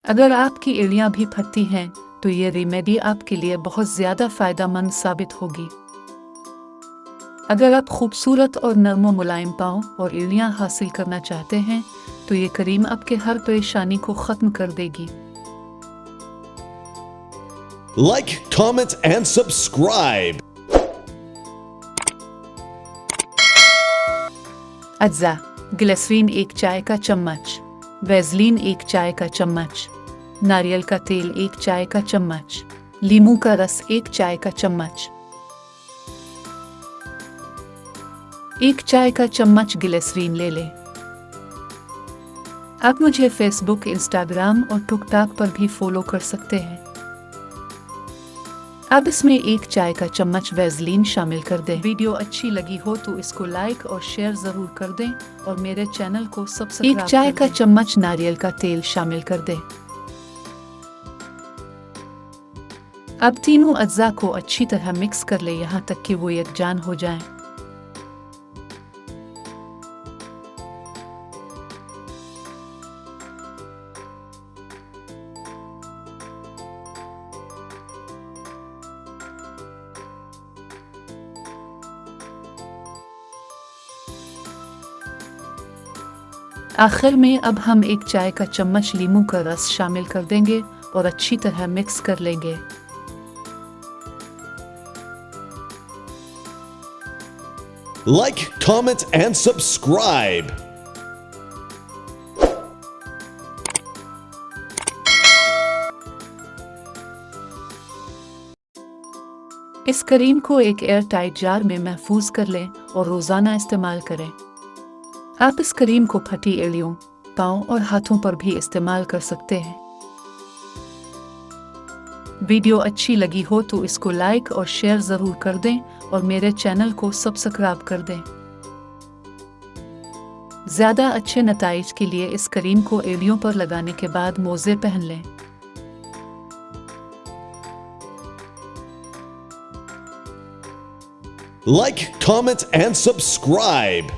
अगर आपकी एड़ियां भी फटती हैं तो ये रेमेडी आपके लिए बहुत ज़्यादा फ़ायदेमंद साबित होगी। अगर आप खूबसूरत और नरम व मुलायम पाँव और एड़ियां हासिल करना चाहते हैं तो ये क्रीम आपके हर परेशानी को ख़त्म कर देगी। Like, comment, and subscribe. अज्जा ग्लिसरीन 1 चाय का चम्मच, वैसलीन 1 चाय का चम्मच, नारियल का तेल 1 चाय का चम्मच, नींबू का रस 1 चाय का चम्मच, 1 चाय का चम्मच ग्लिसरीन ले लें। आप मुझे फेसबुक, इंस्टाग्राम और टिकटॉक पर भी फॉलो कर सकते हैं। अब इसमें 1 चाय का चम्मच वैसलीन शामिल कर दें। वीडियो अच्छी लगी हो तो इसको लाइक और शेयर जरूर कर दें और मेरे चैनल को सब्सक्राइब 1 चाय का चम्मच नारियल का तेल शामिल कर दें। अब तीनों अज्जा को अच्छी तरह मिक्स कर ले यहाँ तक कि वो यकजान हो जाएं। आखिर में अब हम 1 चाय का चम्मच नींबू का रस शामिल कर देंगे और अच्छी तरह मिक्स कर लेंगे। Like, comment, and subscribe. इस क्रीम को एक एयर टाइट जार में महफूज कर लें और रोज़ाना इस्तेमाल करें। आप इस क्रीम को फटी एड़ियों, पाँव और हाथों पर भी इस्तेमाल कर सकते हैं। वीडियो अच्छी लगी हो तो इसको लाइक और शेयर ज़रूर कर दें और मेरे चैनल को सब्सक्राइब कर दें। ज़्यादा अच्छे नताइज के लिए इस क्रीम को एड़ियों पर लगाने के बाद मोज़े पहन लें। Like, comment, and subscribe.